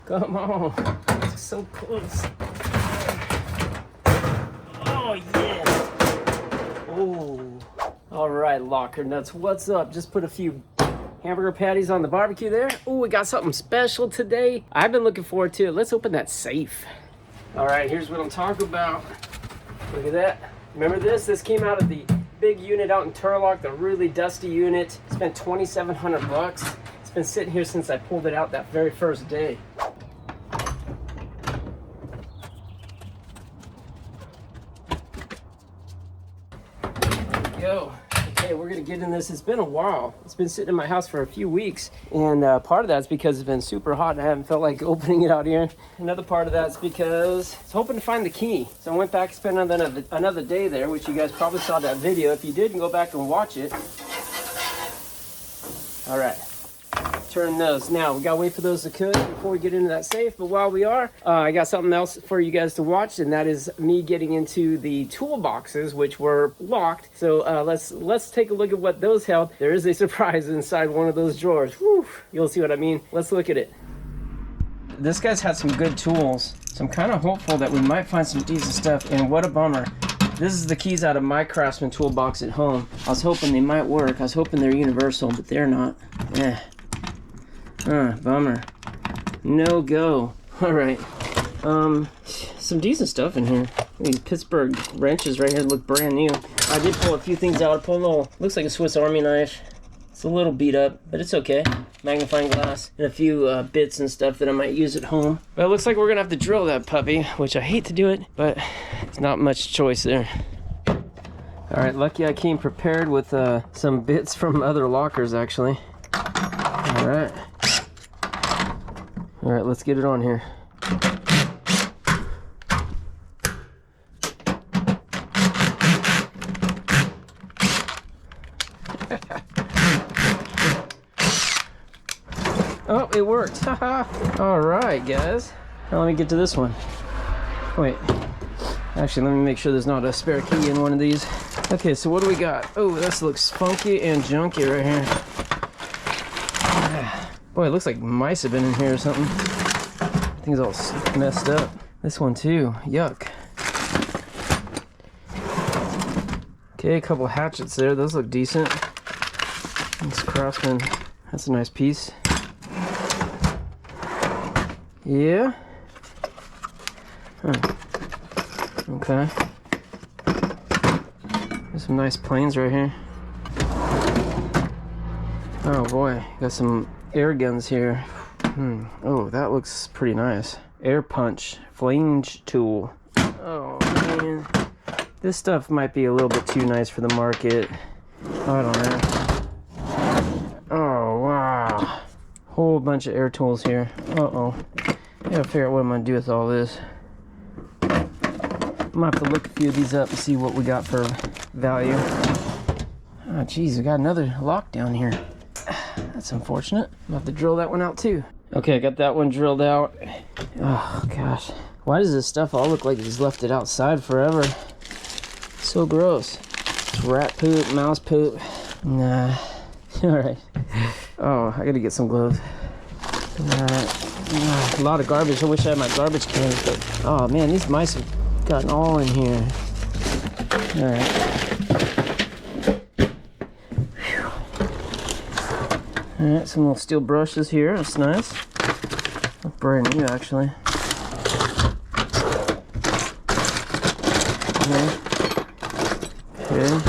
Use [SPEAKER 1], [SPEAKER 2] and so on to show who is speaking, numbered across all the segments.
[SPEAKER 1] Come on. It's so close. Oh, yes. Oh. All right, locker nuts. What's up? Just put a few hamburger patties on the barbecue there. Oh, we got something special today. I've been looking forward to it. Let's open that safe. All right, here's what I'm talking about. Look at that. Remember this? This came out of the big unit out in Turlock, the really dusty unit. Spent $2,700. It's been sitting here since I pulled it out that very first day. Go. Okay, we're gonna get in this. It's been a while. It's been sitting in my house for a few weeks, and part of that's because it's been super hot and I haven't felt like opening it out here. Another part of that's because I was hoping to find the key. So I went back and spent another day there, which you guys probably saw that video. If you didn't, go back and watch it. All right. Turn those. Now, we gotta wait for those to cook before we get into that safe, but while we are, I got something else for you guys to watch, and that is me getting into the toolboxes, which were locked. So let's take a look at what those held. There is a surprise inside one of those drawers. Whew, you'll see what I mean. Let's look at it. This guy's had some good tools, so I'm kind of hopeful that we might find some decent stuff, and what a bummer. This is the keys out of my Craftsman toolbox at home. I was hoping they might work. I was hoping they're universal, but they're not. Bummer. No go. All right. Some decent stuff in here. These Pittsburgh wrenches right here look brand new. I did pull a few things out. I pulled a little, looks like a Swiss Army knife. It's a little beat up, but it's okay. Magnifying glass and a few bits and stuff that I might use at home. But it looks like we're gonna have to drill that puppy, which I hate to do it, but it's not much choice there. All right, lucky I came prepared with some bits from other lockers, actually. All right. All right, let's get it on here. Oh, it worked. All right, guys. Now let me get to this one. Wait. Actually, let me make sure there's not a spare key in one of these. Okay, so what do we got? Oh, this looks funky and junky right here. Boy, it looks like mice have been in here or something. Things all messed up. This one too, yuck. Okay, a couple hatchets there. Those look decent. This Craftsman, that's a nice piece. Yeah. Huh. Okay. There's some nice planes right here. Oh boy, got some air guns here. Oh, that looks pretty nice. Air punch, flange tool. Oh man, this stuff might be a little bit too nice for the market. I don't know. Oh wow, whole bunch of air tools here. Uh-oh, I gotta figure out what I'm gonna do with all this. I'm gonna have to look a few of these up and see what we got for value. Oh geez, we got another lock down here. That's unfortunate. I'm gonna have to drill that one out too. Okay, I got that one drilled out. Oh gosh, why does this stuff all look like he's left it outside forever? So gross. It's rat poop, mouse poop. Nah. All right. Oh, I gotta get some gloves. A lot of garbage. I wish I had my garbage cans, but oh man, these mice have gotten all in here. All right. Alright, some little steel brushes here, that's nice. Brand new actually. Okay.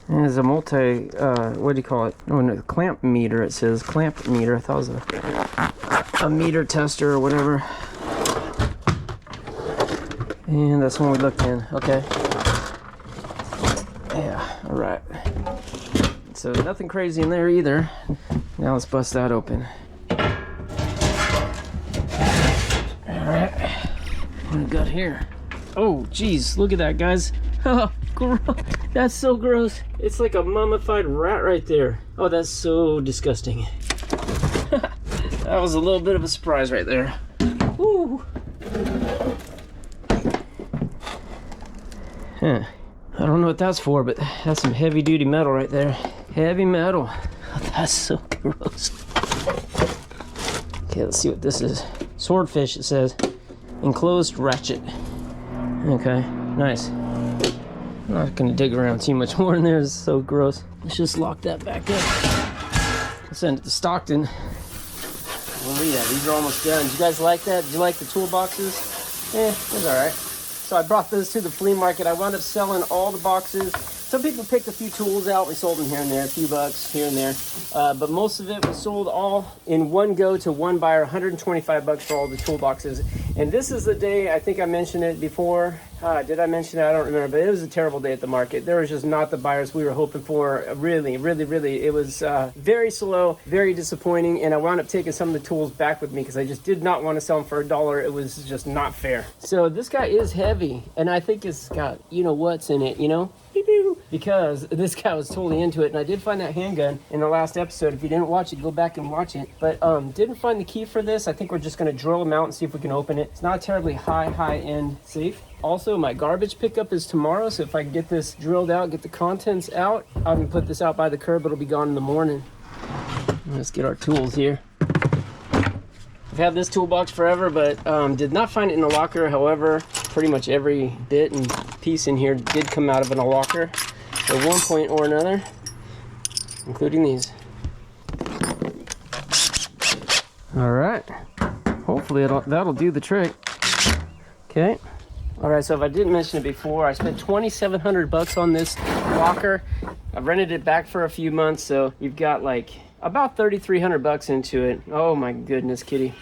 [SPEAKER 1] There's a multi, what do you call it? Oh no, clamp meter, it says. Clamp meter, I thought it was a meter tester or whatever. And that's one we looked in, okay. Yeah, all right. So nothing crazy in there either. Now let's bust that open. All right, what do we got here? Oh, geez, look at that, guys. Oh, gross. That's so gross. It's like a mummified rat right there. Oh, that's so disgusting. That was a little bit of a surprise right there. Woo. Huh. I don't know what that's for, but that's some heavy duty metal right there. Heavy metal. Oh, that's so gross. Okay, let's see what this is. Swordfish, it says. Enclosed ratchet. Okay, nice. I'm not gonna dig around too much more in there. It's so gross. Let's just lock that back up. Let's send it to Stockton. Oh yeah, these are almost done. Did you guys like that? Did you like the toolboxes? It was all right. So I brought those to the flea market. I wound up selling all the boxes. Some people picked a few tools out. We sold them here and there, a few bucks here and there. But most of it was sold all in one go to one buyer, 125 bucks for all the toolboxes. And this is the day, I think I mentioned it before. Did I mention it? I don't remember, but it was a terrible day at the market. There was just not the buyers we were hoping for. Really, it was very slow, very disappointing. And I wound up taking some of the tools back with me because I just did not want to sell them for $1. It was just not fair. So this guy is heavy, and I think it's got, you know what's in it, you know? Because this guy was totally into it. And I did find that handgun in the last episode. If you didn't watch it, go back and watch it. But didn't find the key for this. I think we're just going to drill them out and see if we can open it. It's not a terribly high-end safe. Also, my garbage pickup is tomorrow, so if I can get this drilled out, get the contents out, I can put this out by the curb. It'll be gone in the morning. Let's get our tools here. I've had this toolbox forever, but did not find it in the locker. However, pretty much every bit and piece in here did come out of in a locker at one point or another, including these. All right, hopefully that'll do the trick. Okay. All right, so if I didn't mention it before, I spent 2,700 bucks on this locker. I've rented it back for a few months, so you've got like about 3,300 bucks into it. Oh my goodness, kitty.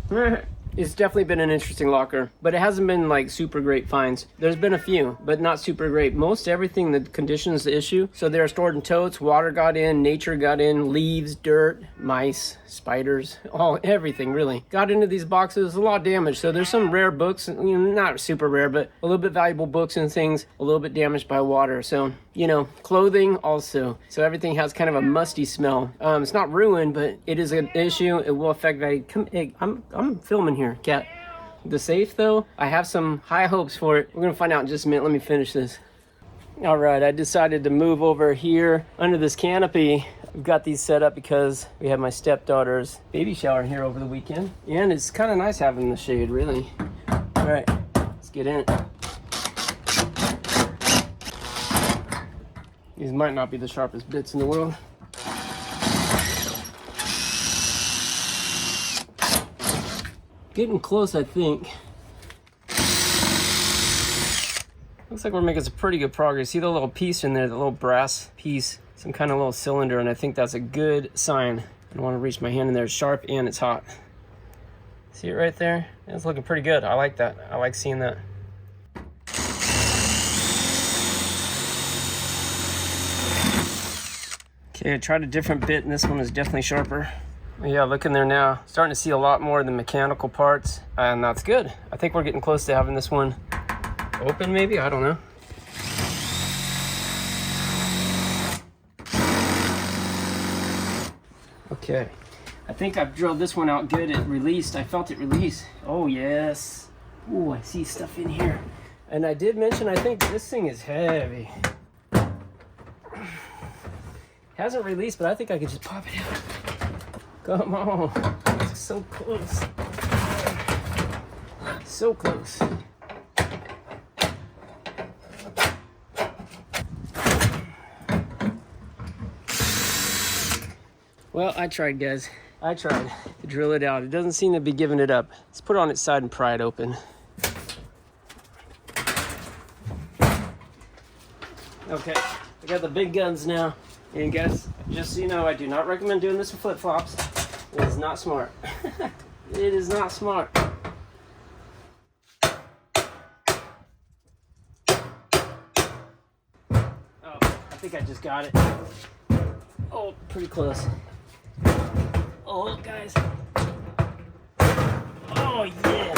[SPEAKER 1] It's definitely been an interesting locker, but it hasn't been like super great finds. There's been a few, but not super great. Most everything, the condition's the issue. So they're stored in totes, water got in, nature got in, leaves, dirt, mice, spiders, everything really. Got into these boxes, a lot of damage. So there's some rare books, not super rare, but a little bit valuable books and things, a little bit damaged by water. So, clothing also. So everything has kind of a musty smell. It's not ruined, but it is an issue. It will affect value. I'm filming here, cat. The safe though, I have some high hopes for it. We're gonna find out in just a minute. Let me finish this. All right, I decided to move over here under this canopy. I've got these set up because we have my stepdaughter's baby shower here over the weekend. And it's kind of nice having the shade, really. All right, let's get in it. These might not be the sharpest bits in the world. Getting close, I think. Looks like we're making some pretty good progress. See the little piece in there, the little brass piece, some kind of little cylinder, and I think that's a good sign. I don't want to reach my hand in there. It's sharp and it's hot. See it right there? It's looking pretty good. I like that. I like seeing that. Okay, I tried a different bit, and this one is definitely sharper. Yeah, look in there now. Starting to see a lot more of the mechanical parts, and that's good. I think we're getting close to having this one open, maybe? I don't know. Okay, I think I've drilled this one out good. It released. I felt it release. Oh, yes. Ooh, I see stuff in here. And I did mention, I think this thing is heavy. Hasn't released, but I think I could just pop it out. Come on. It's so close. So close. Well, I tried, guys. I tried to drill it out. It doesn't seem to be giving it up. Let's put it on its side and pry it open. Okay, I got the big guns now. And guys, just so you know, I do not recommend doing this with flip-flops. It is not smart. It is not smart. Oh, I think I just got it. Oh, pretty close. Oh, guys. Oh, yes.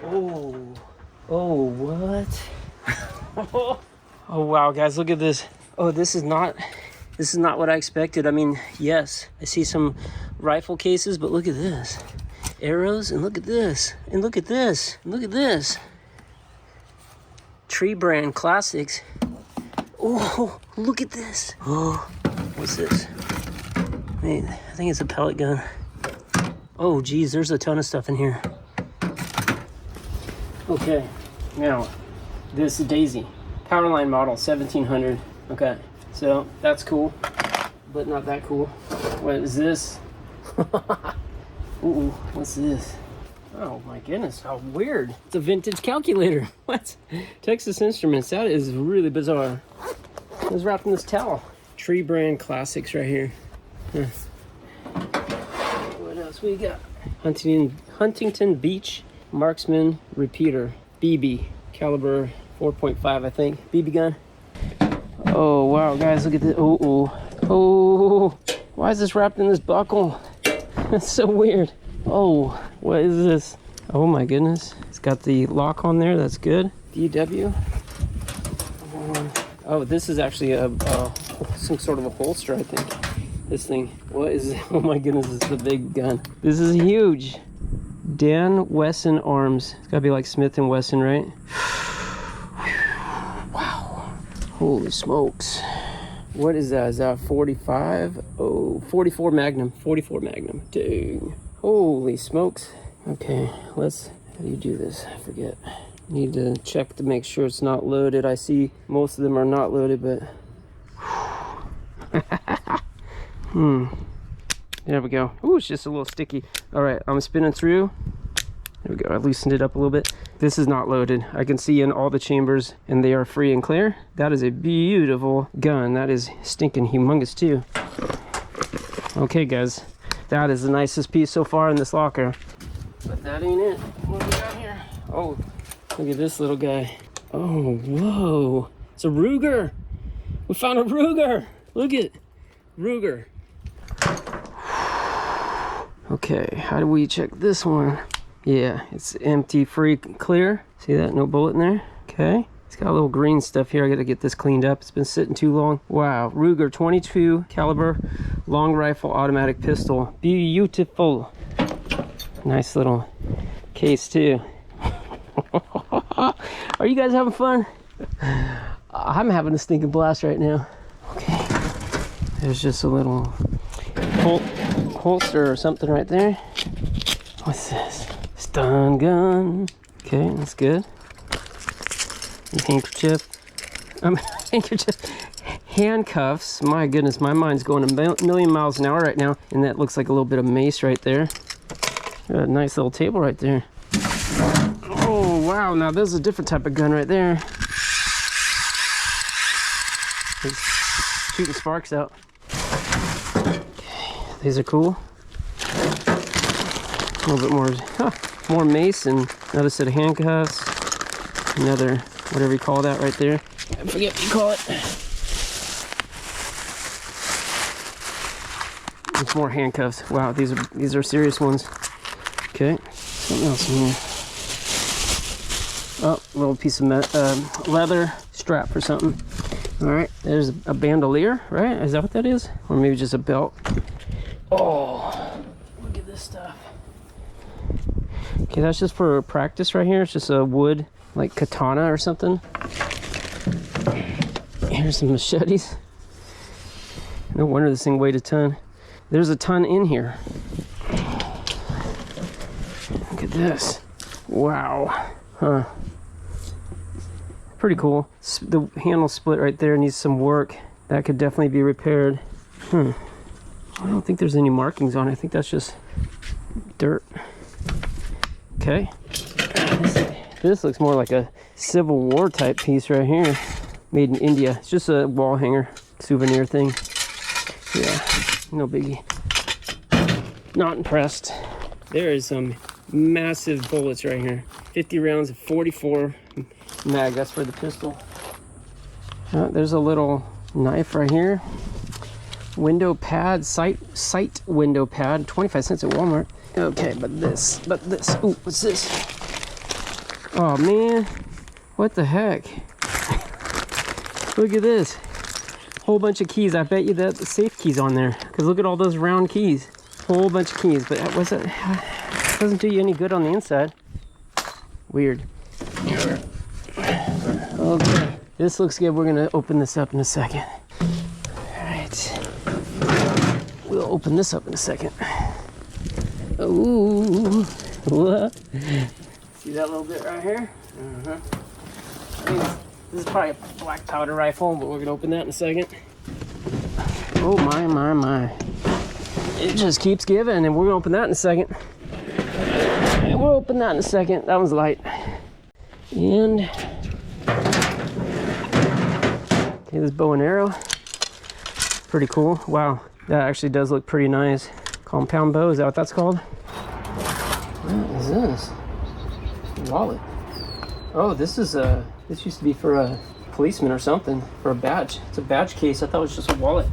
[SPEAKER 1] Oh. Oh, what? Oh, wow, guys, look at this. Oh, this is not what I expected. I mean, yes, I see some rifle cases, but look at this. Arrows, and look at this. And look at this. And look at this. Tree brand classics. Oh, look at this. Oh, what's this? I think it's a pellet gun. Oh, geez, there's a ton of stuff in here. Okay, now, this Daisy. Powerline model, 1700. Okay, so that's cool, but not that cool. What is this? Ooh, what's this? Oh my goodness, how weird. It's a vintage calculator. What? Texas Instruments, that is really bizarre. It was wrapped in this towel. Tree brand classics right here. Huh. What else we got? Huntington Beach Marksman Repeater. BB, caliber 4.5, I think. BB gun. Oh, wow, guys, look at this. Oh, why is this wrapped in this buckle? That's so weird. Oh, what is this? Oh my goodness. It's got the lock on there. That's good. DW. Oh, this is actually some sort of a holster, I think. This thing. What is it? Oh my goodness, this is a big gun. This is huge. Dan Wesson Arms. It's gotta be like Smith & Wesson, right? Wow. Holy smokes. What is that? Is that 45? Oh, 44 Magnum. 44 Magnum. Dang. Holy smokes. Okay, how do you do this? I forget. Need to check to make sure it's not loaded. I see most of them are not loaded, but... There we go. Ooh, it's just a little sticky. All right, I'm spinning through. There we go, I loosened it up a little bit. This is not loaded. I can see in all the chambers and they are free and clear. That is a beautiful gun. That is stinking humongous too. Okay guys, that is the nicest piece so far in this locker. But that ain't it. What do we got here? Oh, look at this little guy. Oh, whoa. It's a Ruger. We found a Ruger. Look at Ruger. Okay, how do we check this one? Yeah, it's empty, free, clear. See that? No bullet in there. Okay. It's got a little green stuff here. I gotta get this cleaned up. It's been sitting too long. Wow, Ruger 22 caliber long rifle automatic pistol. Beautiful. Nice little case too. Are you guys having fun? I'm having a stinking blast right now. Okay. There's just a little holster or something right there. What's this? Stun gun. Okay, that's good. Handkerchief. Handkerchief. Handcuffs. My goodness, my mind's going a million miles an hour right now. And that looks like a little bit of mace right there. Got a nice little table right there. Oh, wow. Now, this is a different type of gun right there. It's shooting sparks out. Okay, these are cool. A little bit more mace and another set of handcuffs. Another, whatever you call that right there. I forget what you call it. It's more handcuffs. Wow, these are serious ones. Okay, something else in here. Oh, a little piece of leather strap or something. All right, there's a bandolier, right? Is that what that is? Or maybe just a belt. Oh, look at this stuff. Okay, that's just for practice right here. It's just a wood, like katana or something. Here's some machetes. No wonder this thing weighed a ton. There's a ton in here. Look at this. Wow. Huh. Pretty cool. The handle split right there needs some work. That could definitely be repaired. I don't think there's any markings on it. I think that's just dirt. Okay. This looks more like a Civil War type piece right here. Made in India. It's just a wall hanger souvenir thing. Yeah, no biggie. Not impressed. There is some massive bullets right here. 50 rounds of 44 mag. That's for the pistol. There's a little knife right here. Window pad, sight window pad. 25 cents at Walmart. Okay, but this. Ooh, what's this? Oh man, what the heck? Look at this. Whole bunch of keys. I bet you that the safe key's on there. Because look at all those round keys. Whole bunch of keys. But what's it? Doesn't do you any good on the inside. Weird. Okay. This looks good. We're gonna open this up in a second. All right. We'll open this up in a second. Ooh, what? See that little bit right here? I think this is probably a black powder rifle, but we're gonna open that in a second. Oh my, my, my. It just keeps giving, and we're gonna open that in a second. And we'll open that in a second. That one's light. And okay, this bow and arrow. Pretty cool. Wow, that actually does look pretty nice. Compound bow, is that what that's called? What is this? Wallet. Oh, this is this used to be for a policeman or something, for a badge. It's a badge case. I thought it was just a wallet.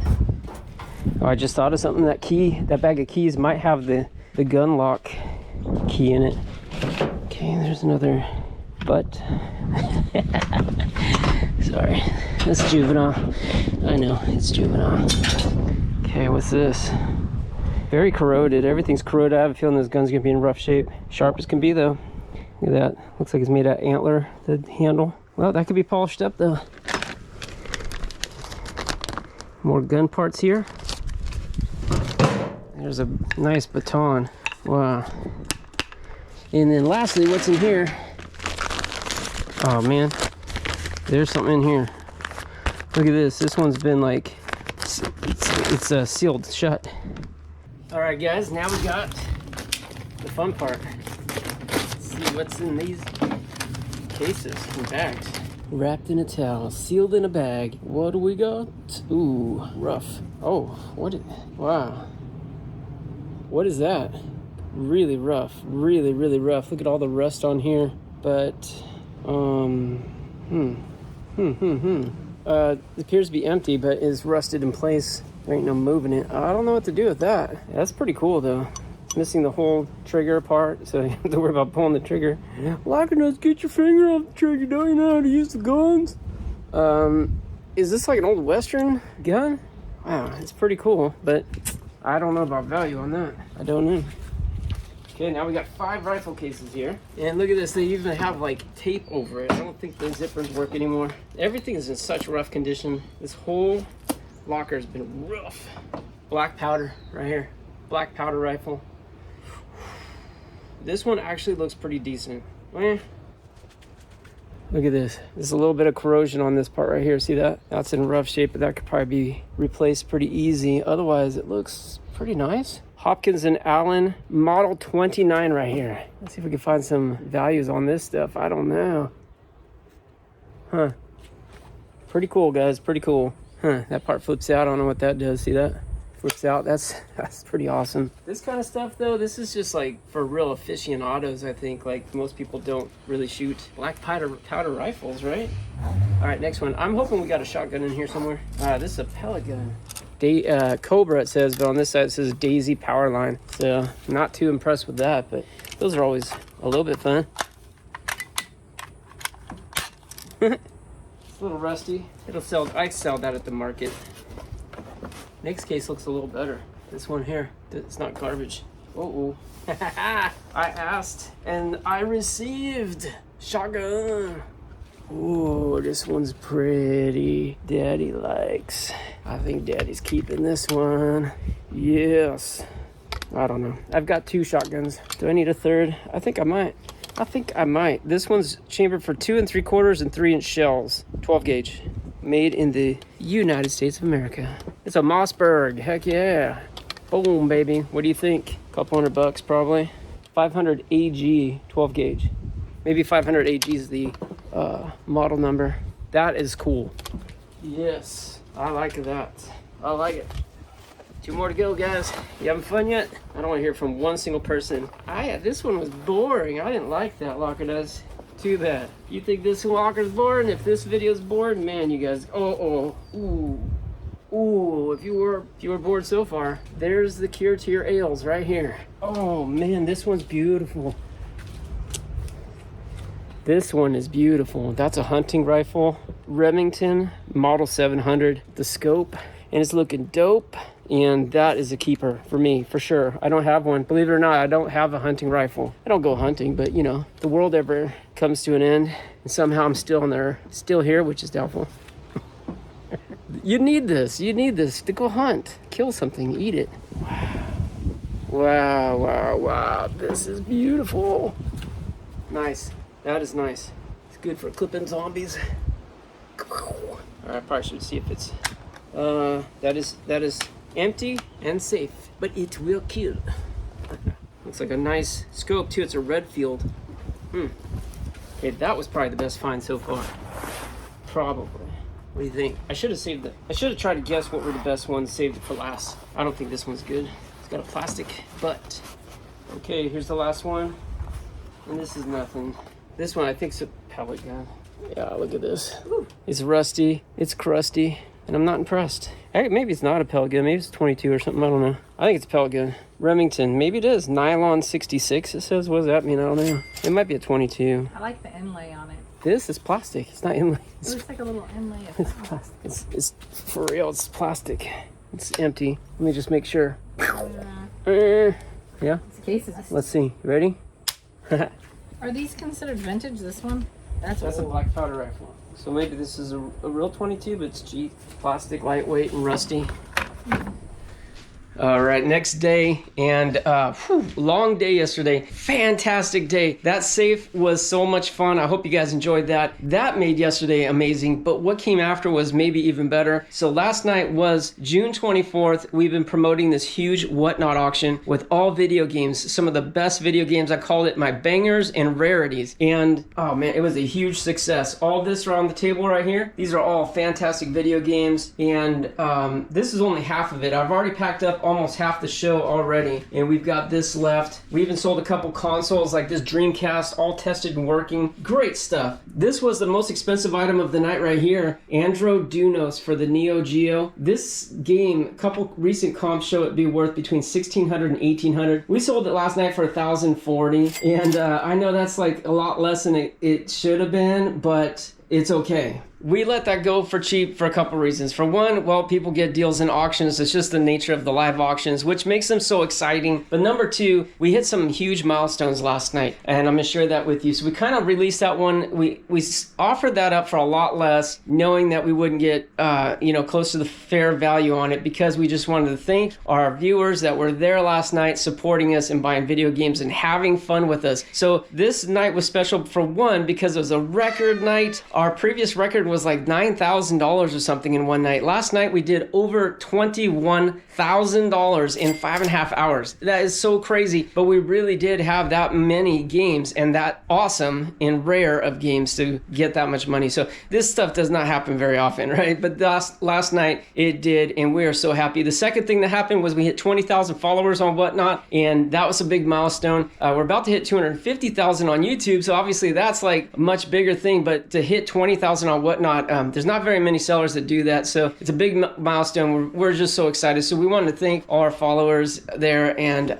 [SPEAKER 1] Oh, I just thought of something. That key, that bag of keys might have the gun lock key in it. Okay, there's another butt. Sorry, that's juvenile. I know, it's juvenile. Okay, what's this? Very corroded. Everything's corroded. I have a feeling this gun's gonna be in rough shape. Sharp as can be though. Look at that. Looks like it's made out of antler, the handle. Well, that could be polished up though. More gun parts here. There's a nice baton. Wow. And then lastly, what's in here? Oh man, there's something in here. Look at this. This one's been like, it's sealed shut. All right, guys, now we got the fun part. Let's see what's in these cases and bags. Wrapped in a towel, sealed in a bag. What do we got? Ooh, rough. Oh, what? Wow. What is that? Really rough. Really, really rough. Look at all the rust on here. But, it appears to be empty, but is rusted in place. There ain't no moving it. I don't know what to do with that. That's pretty cool though. It's missing the whole trigger part, so you have to worry about pulling the trigger. Lockernuts, get your finger off the trigger. Don't you know how to use the guns? Is this like an old Western gun? Wow, it's pretty cool, but I don't know about value on that. I don't know. Okay, now we got 5 rifle cases here. And look at this, they even have like tape over it. I don't think the zippers work anymore. Everything is in such rough condition. This whole locker has been rough. Black powder right here. Black powder rifle. This one actually looks pretty decent. Look at this. There's a little bit of corrosion on this part right here. See that? That's in rough shape, but that could probably be replaced pretty easy. Otherwise, it looks pretty nice. Hopkins and Allen model 29 right here. Let's see if we can find some values on this stuff. I don't know. Huh. Pretty cool, guys. Pretty cool. Huh. That part flips out. I don't know what that does. See that? Flips out. That's pretty awesome. This kind of stuff though, this is just like for real aficionados, I think. Like most people don't really shoot black powder rifles, right? All right, next one. I'm hoping we got a shotgun in here somewhere. This is a pellet gun. Cobra it says, but on this side it says Daisy Powerline. So not too impressed with that, but those are always a little bit fun. It's a little rusty. I sell that at the market. Next case looks a little better. This one here, it's not garbage. Uh-oh. I asked and I received. Shotgun. Ooh, this one's pretty. Daddy likes. I think Daddy's keeping this one. Yes. I don't know. I've got 2 shotguns. Do I need a third? I think I might. This one's chambered for 2 3/4 and 3-inch shells. 12 gauge. Made in the United States of America. It's a Mossberg. Heck yeah. Boom, baby. What do you think? Couple $100 probably. 500 AG 12 gauge. Maybe 500 AG is the model number. That is cool. Yes, I like that. I like it. 2 more to go, guys. You having fun yet? I don't want to hear from one single person. This one was boring. I didn't like that, Lockernuts. Too bad. You think this locker's boring? If this video's boring, man, you guys. Ooh. If you were bored so far, there's the cure to your ails right here. Oh man, this one's beautiful. This one is beautiful. That's a hunting rifle, Remington Model 700. The scope, and it's looking dope. And that is a keeper for me, for sure. I don't have one. Believe it or not, I don't have a hunting rifle. I don't go hunting, but you know, if the world ever comes to an end and somehow I'm still here, which is doubtful. You need this to go hunt, kill something, eat it. Wow, this is beautiful. Nice, that is nice. It's good for clipping zombies. All right, I probably should see if it's that is empty and safe, but it will kill. Looks like a nice scope too. It's a red field. Okay, that was probably the best find so far. Probably. What do you think? I should have tried to guess what were the best ones, saved it for last. I don't think this one's good. It's got a plastic butt. Okay, here's the last one. And this is nothing. This one I think is a pellet gun. Yeah, look at this. It's rusty, it's crusty, and I'm not impressed. Maybe it's not a pellet gun, maybe it's 22 or something, I don't know. I think it's a pellet gun. Remington, maybe it is. Nylon 66 it says. What does that mean? I don't know. It might be a 22.
[SPEAKER 2] I like the inlay on it.
[SPEAKER 1] This is plastic. It's not inlay.
[SPEAKER 2] It looks like a little inlay.
[SPEAKER 1] It's plastic. It's for real. It's plastic. It's empty. Let me just make sure. Yeah.
[SPEAKER 2] It's cases.
[SPEAKER 1] Let's see. You ready?
[SPEAKER 2] Are these considered vintage? This one? That's
[SPEAKER 1] a black powder rifle. So maybe this is a real 22, but it's cheap, plastic, lightweight, and rusty. All right, next day, and long day yesterday. Fantastic day. That safe was so much fun. I hope you guys enjoyed that. That made yesterday amazing, but what came after was maybe even better. So last night was June 24th. We've been promoting this huge Whatnot auction with all video games, some of the best video games. I called it my bangers and rarities. And oh man, it was a huge success. All this around the table right here, these are all fantastic video games. And this is only half of it. I've already packed up almost half the show already, and we've got this left. We even sold a couple consoles like this Dreamcast, all tested and working. Great stuff. This was the most expensive item of the night right here. Andro Dunos for the Neo Geo. This game, a couple recent comps show it be worth between $1,600 and $1,800. We sold it last night for $1,040, and I know that's like a lot less than it should have been, but it's okay. We let that go for cheap for a couple reasons. For one, well, people get deals in auctions. It's just the nature of the live auctions, which makes them so exciting. But number two, we hit some huge milestones last night, and I'm gonna share that with you. So we kind of released that one. We offered that up for a lot less, knowing that we wouldn't get close to the fair value on it, because we just wanted to thank our viewers that were there last night supporting us and buying video games and having fun with us. So this night was special for one, because it was a record night. Our previous record was like $9,000 or something in one night. Last night we did over $21,000 in 5.5 hours. That is so crazy, but we really did have that many games and that awesome and rare of games to get that much money. So this stuff does not happen very often, right? But last night it did, and we are so happy. The second thing that happened was we hit 20,000 followers on Whatnot, and that was a big milestone. We're about to hit 250,000 on YouTube, so obviously that's like a much bigger thing, but to hit 20,000 on Whatnot, there's not very many sellers that do that, so it's a big milestone. We're just so excited. So we wanted to thank all our followers there, and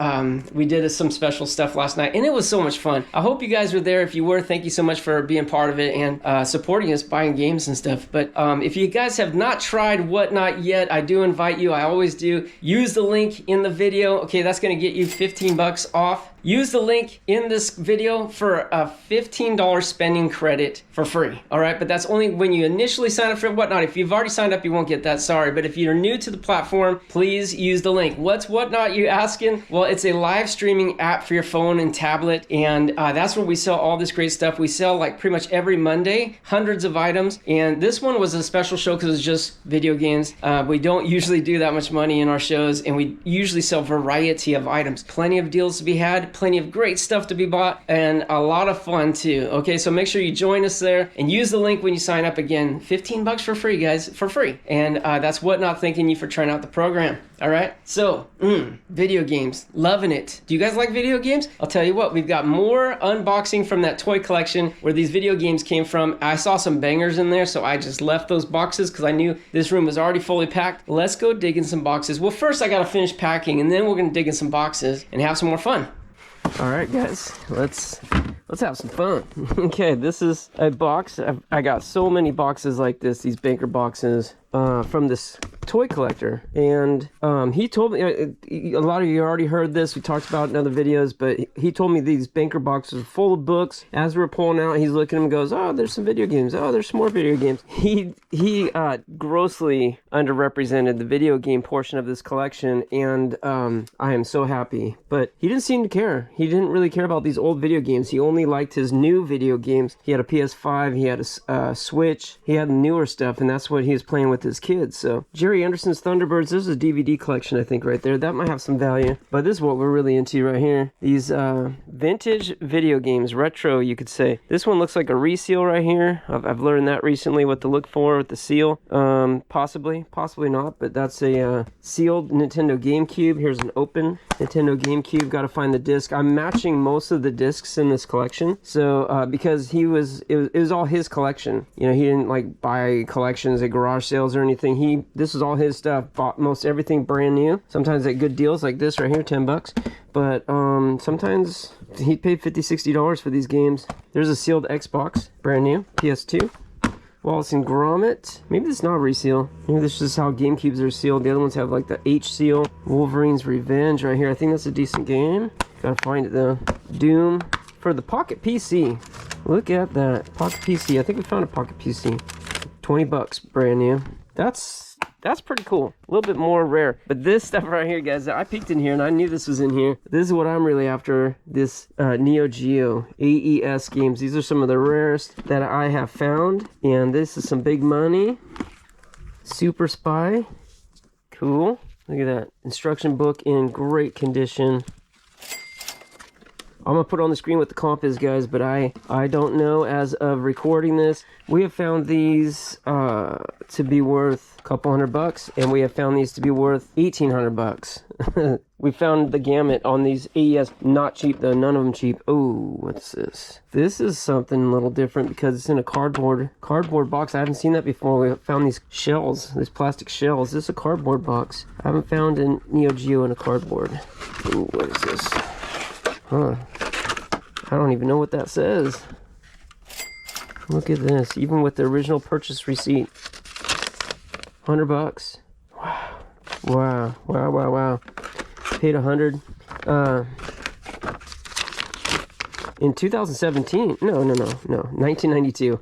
[SPEAKER 1] we did some special stuff last night, and it was so much fun. I hope you guys were there. If you were, thank you so much for being part of it and supporting us, buying games and stuff. But if you guys have not tried Whatnot yet, I do invite you. I always do. Use the link in the video. Okay, that's going to get you $15 off. Use the link in this video for a $15 spending credit for free. All right, but that's only when you initially sign up for Whatnot. If you've already signed up, you won't get that. Sorry, but if you're new to the platform, please use the link. What's Whatnot, you asking? Well, it's a live streaming app for your phone and tablet, and that's where we sell all this great stuff. We sell like pretty much every Monday, hundreds of items, and this one was a special show because it's just video games. We don't usually do that much money in our shows, and we usually sell variety of items. Plenty of deals to be had, plenty of great stuff to be bought, and a lot of fun too. Okay, so make sure you join us there and use the link when you sign up. Again, $15 for free, guys, for free. And that's Whatnot thanking you for trying out the program. All right, so video games, loving it. Do you guys like video games? I'll tell you what, we've got more unboxing from that toy collection where these video games came from. I saw some bangers in there, so I just left those boxes because I knew this room was already fully packed. Let's go dig in some boxes. Well, first I gotta finish packing, and then we're gonna dig in some boxes and have some more fun. All right, guys, let's have some fun. Okay, this is a box. I got so many boxes like this, these banker boxes from this toy collector, and he told me, a lot of you already heard this, we talked about it in other videos, but he told me these banker boxes are full of books. As we're pulling out, he's looking at them and goes, oh, there's some video games, oh, there's some more video games. He grossly underrepresented the video game portion of this collection, and I am so happy. But he didn't seem to care. He didn't really care about these old video games. He only liked his new video games. He had a PS5, he had a Switch, he had newer stuff, and that's what he was playing with his kids. So Jerry Anderson's Thunderbirds, this is a DVD collection, I think, right there. That might have some value, but this is what we're really into right here. These vintage video games, retro, you could say. This one looks like a reseal right here. I've learned that recently, what to look for with the seal. Possibly not, but that's a sealed Nintendo GameCube. Here's an open Nintendo GameCube. Got to find the disc. I'm matching most of the discs in this collection, so because it was all his collection. You know, he didn't like buy collections at garage sales or anything. This is all his stuff. Bought most everything brand new. Sometimes at good deals like this right here, $10. But sometimes he paid $50-$60 for these games. There's a sealed Xbox, brand new, PS2. Wallace and Gromit. Maybe this is not a reseal. Maybe this is just how GameCubes are sealed. The other ones have like the H seal. Wolverine's Revenge right here. I think that's a decent game. Gotta find it though. Doom for the Pocket PC. Look at that. Pocket PC. I think we found a Pocket PC. $20, brand new. That's pretty cool. A little bit more rare. But this stuff right here, guys, I peeked in here and I knew this was in here. This is what I'm really after. This Neo Geo AES games. These are some of the rarest that I have found. And this is some big money. Super Spy. Cool. Look at that. Instruction book in great condition. I'm going to put it on the screen what the comp is, guys, but I don't know as of recording this. We have found these to be worth a couple $100, and we have found these to be worth $1,800. We found the gamut on these AES. Not cheap, though. None of them cheap. Oh, what's this? This is something a little different because it's in a cardboard box. I haven't seen that before. We found these shells, these plastic shells. This is a cardboard box. I haven't found a Neo Geo in a cardboard. Ooh, what is this? Huh. I don't even know what that says. Look at this. Even with the original purchase receipt. $100. Wow. Wow. Paid $100. In 2017. No. 1992.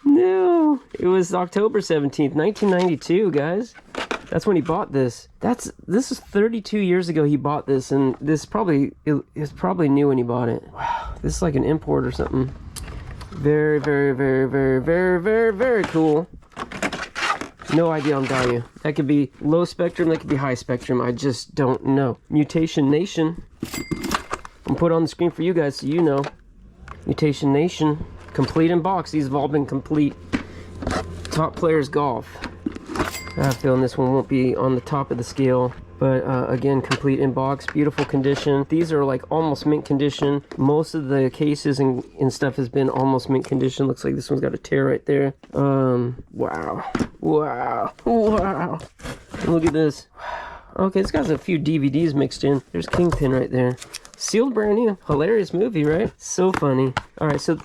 [SPEAKER 1] No. It was October 17th, 1992, guys. That's when he bought this. This is 32 years ago he bought this, and it's probably new when he bought it. Wow, this is like an import or something. Very, very, very, very, very, very, very cool. No idea on value. That could be low spectrum, that could be high spectrum. I just don't know. Mutation Nation. I'm put it on the screen for you guys so you know. Mutation Nation. Complete in box. These have all been complete. Top Players Golf. I have a feeling this one won't be on the top of the scale, but again, complete in box, beautiful condition. These are like almost mint condition. Most of the cases and stuff has been almost mint condition. Looks like this one's got a tear right there. Wow. Look at this. Okay, this guy's a few DVDs mixed in. There's Kingpin right there. Sealed, brand new. Hilarious movie, right? So funny. Alright, so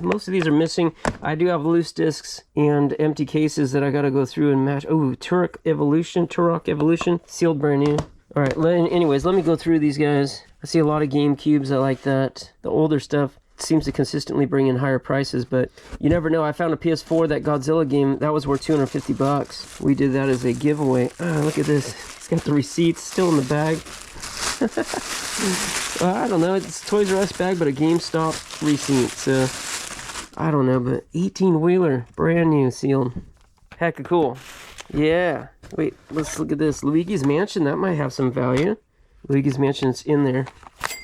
[SPEAKER 1] most of these are missing. I do have loose discs and empty cases that I gotta go through and match. Oh, Turok Evolution. Sealed, brand new. Alright, anyways, let me go through these guys. I see a lot of GameCubes. I like that. The older stuff seems to consistently bring in higher prices, but you never know. I found a PS4, that Godzilla game, that was worth $250. We did that as a giveaway. Look at this. It's got the receipts still in the bag. I don't know, it's Toys R Us bag, but a GameStop receipt, so I don't know, but 18-wheeler, brand new, sealed. Heck of cool. Yeah. Wait, let's look at this. Luigi's Mansion, that might have some value. Luigi's Mansion's in there.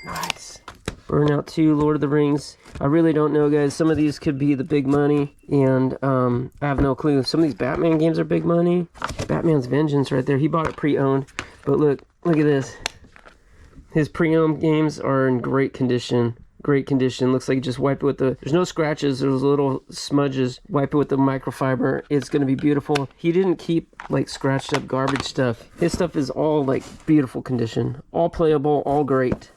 [SPEAKER 1] Nice. Burnout 2, Lord of the Rings. I really don't know, guys. Some of these could be the big money, and I have no clue. Some of these Batman games are big money. Batman's Vengeance right there. He bought it pre-owned, but look at this. His pre-owned games are in great condition. Great condition. Looks like you just wipe it with the... There's no scratches. There's little smudges. Wipe it with the microfiber. It's going to be beautiful. He didn't keep, like, scratched up garbage stuff. His stuff is all, like, beautiful condition. All playable. All great.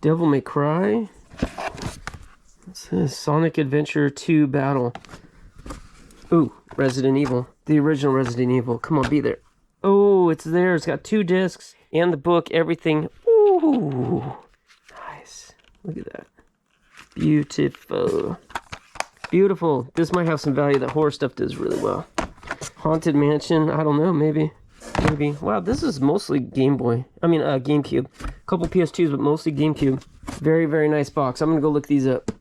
[SPEAKER 1] Devil May Cry. What's this? Sonic Adventure 2 Battle. Ooh, Resident Evil. The original Resident Evil. Come on, be there. Oh, it's there. It's got 2 discs and the book, everything. Ooh, nice. Look at that. Beautiful. Beautiful. This might have some value. That horror stuff does really well. Haunted Mansion. I don't know. Maybe. Wow, this is mostly Game Boy. I mean, GameCube. A couple PS2s, but mostly GameCube. Very, very nice box. I'm going to go look these up.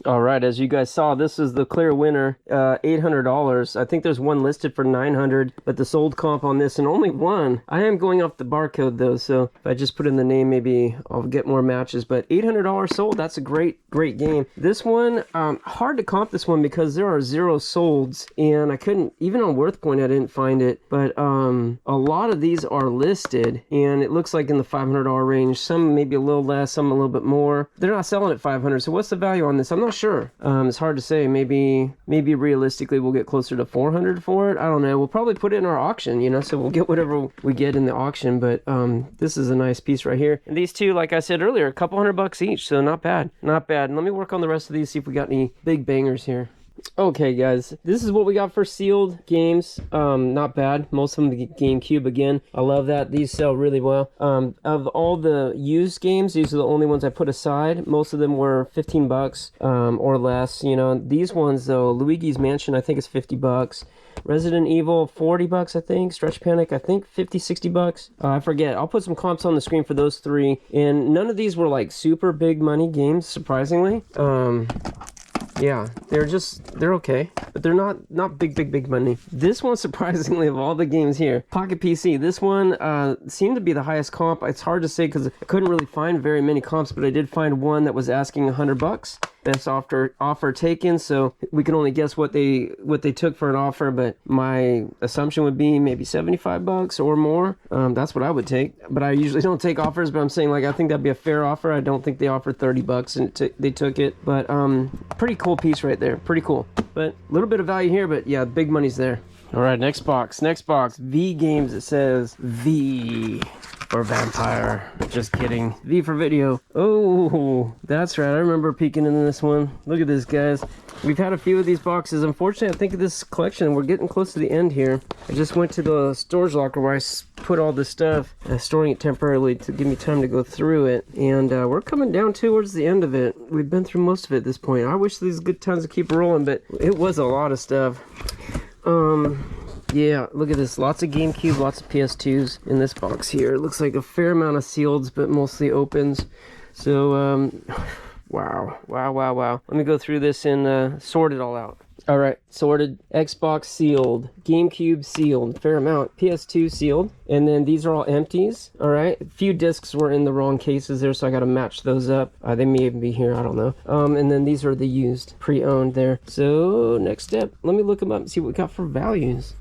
[SPEAKER 1] All right, as you guys saw, this is the clear winner, $800. I think there's one listed for $900, but the sold comp on this and only one. I am going off the barcode though, so if I just put in the name, maybe I'll get more matches. But $800 sold. That's a great game. This one, hard to comp this one because there are 0 solds, and I couldn't even on WorthPoint. I didn't find it, but a lot of these are listed, and it looks like in the $500 range. Some maybe a little less, some a little bit more. They're not selling at $500. So what's the value on this? I'm not sure. It's hard to say. Maybe realistically we'll get closer to $400 for it. I don't know. We'll probably put it in our auction, you know, so we'll get whatever we get in the auction. But this is a nice piece right here. And these two, like I said earlier, a couple $100 each, so not bad. Not bad. And let me work on the rest of these, see if we got any big bangers here. Okay, guys, this is what we got for sealed games. Not bad. Most of them GameCube again. I love that. These sell really well. Of all the used games, these are the only ones I put aside. Most of them were $15 or less. You know, these ones though, Luigi's Mansion, I think it's $50. Resident Evil, $40, I think. Stretch Panic, I think $50-$60. I forget. I'll put some comps on the screen for those 3. And none of these were like super big money games, surprisingly. Yeah, they're okay, but they're not big money. This one, surprisingly, of all the games here, Pocket PC, this one seemed to be the highest comp. It's hard to say because I couldn't really find very many comps, but I did find one that was asking $100. Best offer taken, so we can only guess what they took for an offer, but my assumption would be maybe $75 or more. That's what I would take, but I usually don't take offers, but I'm saying, like, I think that'd be a fair offer. I don't think they offered $30 and they took it, but pretty cool piece right there. Pretty cool, but a little bit of value here, but yeah, big money's there. All right, next box. V Games. It says V for vampire. Just kidding. V for video. Oh, that's right. I remember peeking into this one. Look at this, guys. We've had a few of these boxes. Unfortunately, I think of this collection, we're getting close to the end here. I just went to the storage locker where I put all this stuff, storing it temporarily to give me time to go through it. And we're coming down towards the end of it. We've been through most of it at this point. I wish these good times to keep rolling, but it was a lot of stuff. Yeah, look at this. Lots of GameCube, lots of PS2s in this box here. It looks like a fair amount of sealeds, but mostly opens. So, wow. Let me go through this and sort it all out. All right, sorted. Xbox sealed, GameCube sealed, fair amount. PS2 sealed, and then these are all empties. All right, a few discs were in the wrong cases there, so I got to match those up. They may even be here, I don't know. And then these are the used, pre-owned there. So next step, let me look them up and see what we got for values.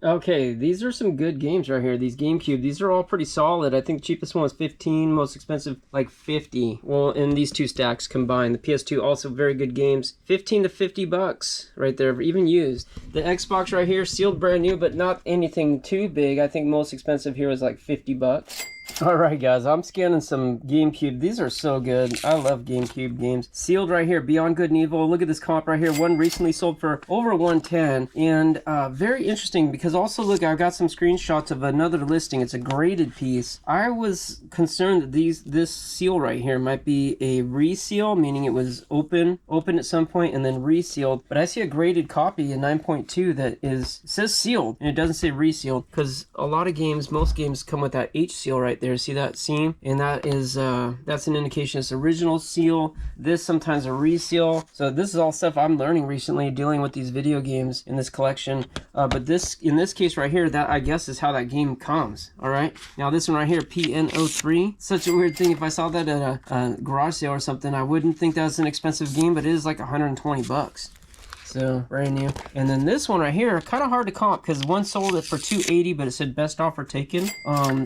[SPEAKER 1] Okay, these are some good games right here. These GameCube, these are all pretty solid. I think the cheapest one was 15, most expensive like 50. Well, in these two stacks combined. The PS2 also very good games. 15 to $50 right there, even used. The Xbox right here, sealed brand new, but not anything too big. I think most expensive here was like $50. Alright guys, I'm scanning some GameCube. These are so good. I love GameCube games. Sealed right here, Beyond Good and Evil. Look at this comp right here. One recently sold for over $110. And very interesting because also look, I've got some screenshots of another listing. It's a graded piece. I was concerned that this seal right here might be a reseal, meaning it was open at some point and then resealed. But I see a graded copy in 9.2 that says sealed and it doesn't say resealed, because a lot of games, most games come with that H seal right there. See that seam? And that is that's an indication it's original seal. This sometimes a reseal. So this is all stuff I'm learning recently dealing with these video games in this collection. But this, in this case right here, that I guess is how that game comes. All right. Now this one right here, PN03. Such a weird thing. If I saw that at a garage sale or something, I wouldn't think that's an expensive game, but it is like $120. So brand new. And then this one right here, kind of hard to comp because one sold it for $280, but it said best offer taken.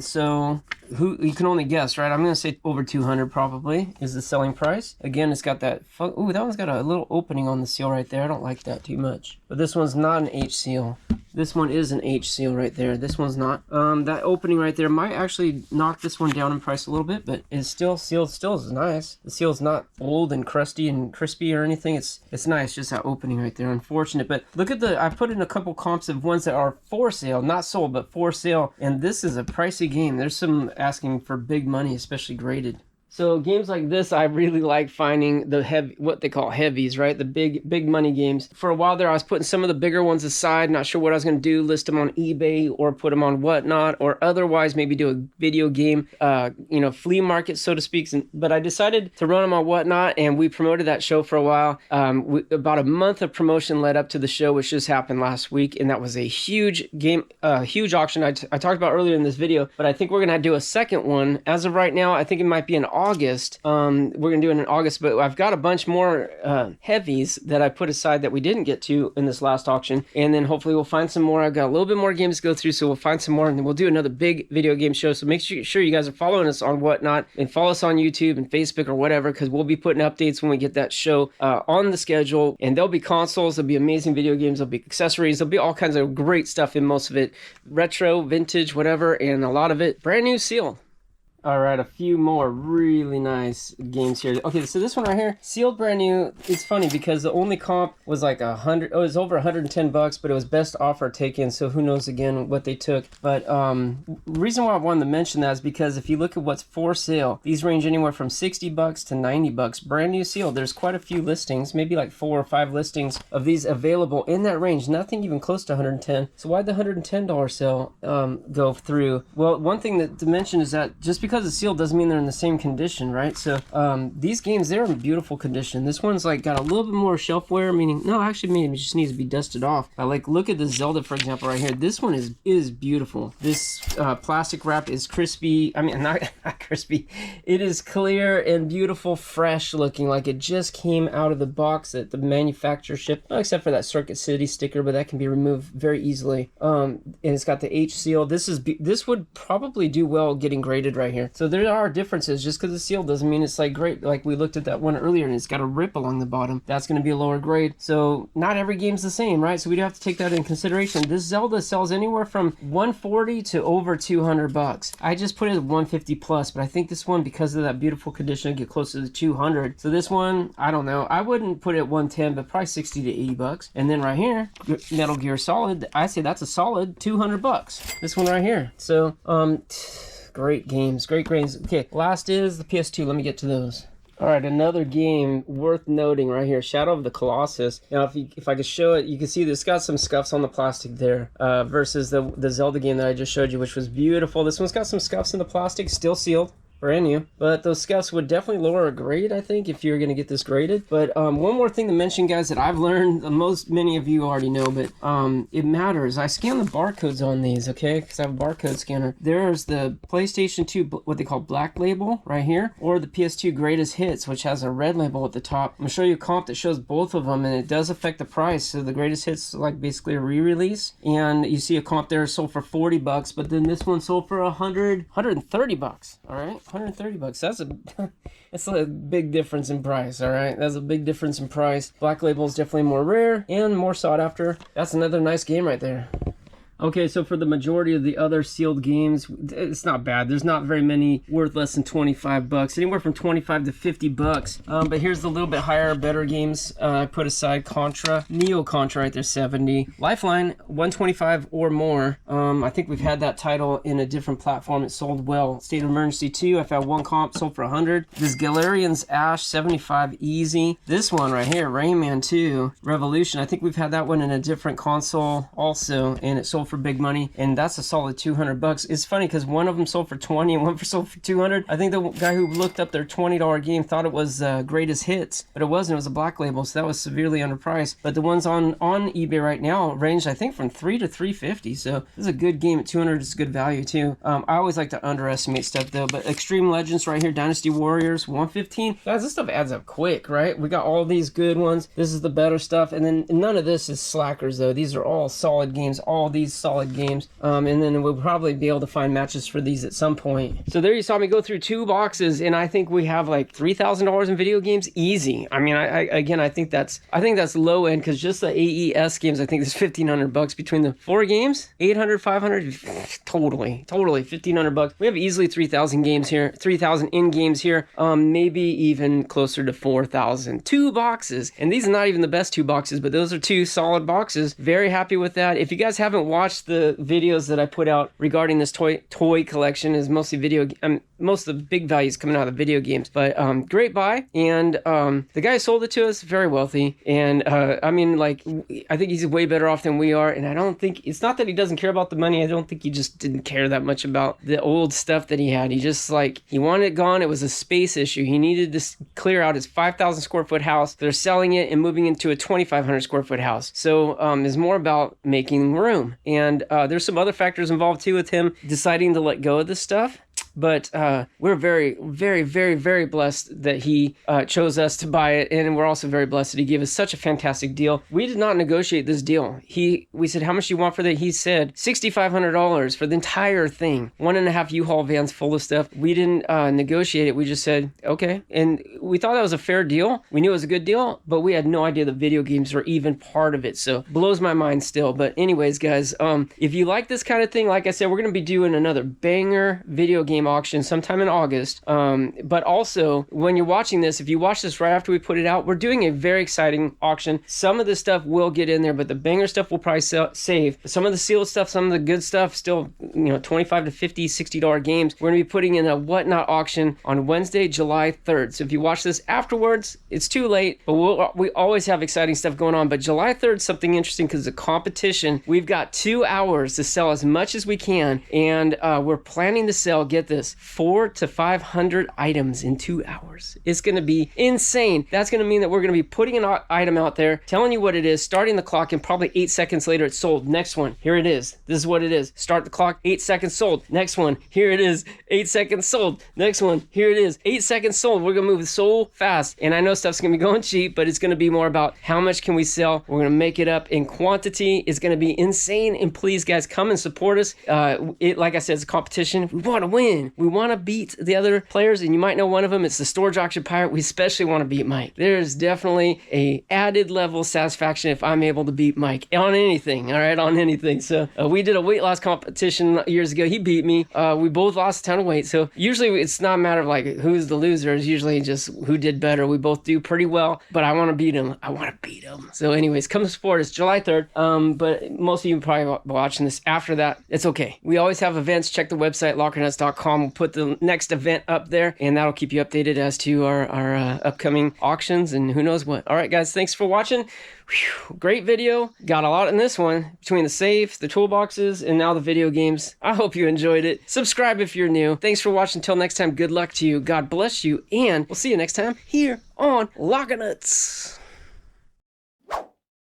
[SPEAKER 1] So you can only guess, right? I'm gonna say over $200 probably is the selling price. Again, it's got that ooh, that one's got a little opening on the seal right there. I don't like that too much. But this one's not an H seal. This one is an H seal right there. This one's not. That opening right there might actually knock this one down in price a little bit, but it's still sealed. Still is nice. The seal's not old and crusty and crispy or anything. It's nice. Just that opening right there. Unfortunate, but look at I put in a couple comps of ones that are for sale, not sold, but for sale. And this is a pricey game. There's some asking for big money, especially graded. So games like this, I really like finding the heavy, what they call heavies, right? The big money games. For a while there, I was putting some of the bigger ones aside, not sure what I was going to do, list them on eBay or put them on Whatnot, or otherwise maybe do a video game, flea market, so to speak. But I decided to run them on Whatnot, and we promoted that show for a while. About a month of promotion led up to the show, which just happened last week, and that was a huge game, huge auction I talked about earlier in this video. But I think we're going to do a second one. As of right now, I think it might be in August. We're gonna do it in August, but I've got a bunch more heavies that I put aside that we didn't get to in this last auction, and then hopefully we'll find some more. I've got a little bit more games to go through, so we'll find some more, and then we'll do another big video game show. So make sure you guys are following us on Whatnot, and follow us on YouTube and Facebook or whatever, because we'll be putting updates when we get that show on the schedule. And there'll be consoles, there'll be amazing video games, there'll be accessories, there'll be all kinds of great stuff in most of it, retro, vintage, whatever, and a lot of it brand new sealed. All right, a few more really nice games here. Okay, so this one right here, sealed brand new. It's funny because the only comp was like it was over $110, but it was best offer taken. So who knows again what they took. But reason why I wanted to mention that is because if you look at what's for sale, these range anywhere from $60 to $90, brand new sealed. There's quite a few listings, maybe like 4 or 5 listings of these available in that range. Nothing even close to $110. So why'd the $110 sale go through? Well, one thing to mention is that just because it's sealed doesn't mean they're in the same condition, right? So these games, they're in beautiful condition. This one's like got a little bit more shelf wear, meaning actually maybe it just needs to be dusted off. Like look at the Zelda, for example, right here. This one is beautiful. This plastic wrap is crispy. I mean, not crispy. It is clear and beautiful, fresh looking, like it just came out of the box that the manufacturer shipped, except for that Circuit City sticker, but that can be removed very easily. And it's got the H seal. This would probably do well getting graded right here. So there are differences. Just because it's sealed doesn't mean it's like great. Like we looked at that one earlier and it's got a rip along the bottom. That's going to be a lower grade. So not every game's the same, right? So we do have to take that in consideration. This Zelda sells anywhere from $140 to over $200. I just put it at $150 plus, but I think this one, because of that beautiful condition, will get closer to $200. So this one, I don't know. I wouldn't put it at $110, but probably $60 to $80. And then right here, Metal Gear Solid, I say that's a solid $200. This one right here. So, great games. Okay, last is the PS2. Let me get to those. All right, another game worth noting right here, Shadow of the Colossus. Now, if I could show it, you can see this got some scuffs on the plastic there versus the Zelda game that I just showed you, which was beautiful. This one's got some scuffs in the plastic, still sealed. Brand new, but those scuffs would definitely lower a grade, I think, if you're going to get this graded. But one more thing to mention, guys, that I've learned, many of you already know, but it matters. I scan the barcodes on these, okay, because I have a barcode scanner. There's the PlayStation 2, what they call Black Label right here, or the PS2 Greatest Hits, which has a red label at the top. I'm going to show you a comp that shows both of them, and it does affect the price. So the Greatest Hits is like basically a re-release, and you see a comp there sold for $40, but then this one sold for $130, all right? $130. That's a big difference in price, all right? That's a big difference in price. Black Label is definitely more rare and more sought after. That's another nice game right there. Okay, so for the majority of the other sealed games, it's not bad. There's not very many worth less than $25. Anywhere from $25 to $50. But here's the little bit higher, better games I put aside. Contra, Neo Contra right there, $70. Lifeline, $125 or more. I think we've had that title in a different platform. It sold well. State of Emergency 2, I've had one comp, sold for $100. This Galarian's Ash, $75 easy. This one right here, Rayman 2 Revolution, I think we've had that one in a different console also, and it sold for big money, and that's a solid $200. It's funny because one of them sold for $20 and one sold for $200. I think the guy who looked up their $20 game thought it was Greatest Hits, but it wasn't. It was a Black Label, so that was severely underpriced. But the ones on eBay right now range, I think, from $3 to $350. So this is a good game at $200. It's good value too. I always like to underestimate stuff though. But Extreme Legends right here, Dynasty Warriors, $115. Guys, this stuff adds up quick, right? We got all these good ones. This is the better stuff, and then none of this is slackers though. These are all solid games. All these solid games. And then we'll probably be able to find matches for these at some point. So there you saw me go through 2 boxes, and I think we have like $3,000 in video games easy. I mean, I think that's low end, because just the AES games, I think there's $1,500 between the 4 games. 800, 500, totally $1,500. We have easily 3,000 games here, 3,000 in games here. Maybe even closer to 4,000. 2 boxes, and these are not even the best 2 boxes, but those are 2 solid boxes. Very happy with that. If you guys haven't watched the videos that I put out regarding this toy collection, is mostly video. Most of the big values coming out of the video games, but great buy. And the guy who sold it to us, very wealthy, and I mean, like, I think he's way better off than we are. And I don't think it's not that he doesn't care about the money. I don't think he just didn't care that much about the old stuff that he had. He just, like, he wanted it gone. It was a space issue. He needed to clear out his 5,000 square foot house. They're selling it and moving into a 2,500 square foot house. So it's more about making room. And there's some other factors involved too with him deciding to let go of this stuff. But we're very, very, very, very blessed that he chose us to buy it, and we're also very blessed that he gave us such a fantastic deal. We did not negotiate this deal. We said, how much do you want for that? He said $6,500 for the entire thing. 1.5 U-Haul vans full of stuff. We didn't negotiate it. We just said, okay. And we thought that was a fair deal. We knew it was a good deal, but we had no idea the video games were even part of it. So blows my mind still. But anyways, guys, if you like this kind of thing, like I said, we're going to be doing another banger video game auction sometime in August. But also, when you're watching this, if you watch this right after we put it out, we're doing a very exciting auction. Some of the stuff will get in there, but the banger stuff will probably save. Some of the sealed stuff, some of the good stuff, still, $25 to $50, $60 games. We're going to be putting in a Whatnot auction on Wednesday, July 3rd. So if you watch this afterwards, it's too late, but we always have exciting stuff going on. But July 3rd is something interesting because it's a competition. We've got 2 hours to sell as much as we can, and we're planning to sell, get this, 400 to 500 items in 2 hours. It's going to be insane. That's going to mean that we're going to be putting an item out there, telling you what it is, starting the clock, and probably 8 seconds later it's sold. Next one, here it is. This is what it is. Start the clock, 8 seconds sold. Next one, here it is. 8 seconds sold. Next one, here it is. 8 seconds sold. We're going to move so fast. And I know stuff's going to be going cheap, but it's going to be more about how much can we sell. We're going to make it up in quantity. It's going to be insane. And please, guys, come and support us. Like I said, it's a competition. We want to win. We want to beat the other players, and you might know one of them. It's the Storage Auction Pirate. We especially want to beat Mike. There's definitely a added level of satisfaction if I'm able to beat Mike on anything, all right, on anything. So we did a weight loss competition years ago. He beat me. We both lost a ton of weight. So usually it's not a matter of like who's the loser. It's usually just who did better. We both do pretty well, but I want to beat him. So anyways, come support us July 3rd. But most of you probably watching this after that. It's okay. We always have events. Check the website, lockernuts.com. We'll put the next event up there, and that'll keep you updated as to our upcoming auctions and who knows what. All right, guys, thanks for watching. Whew, great video. Got a lot in this one between the safes, the toolboxes, and now the video games. I hope you enjoyed it. Subscribe if you're new. Thanks for watching. Until next time, good luck to you. God bless you, and we'll see you next time here on Lockernuts.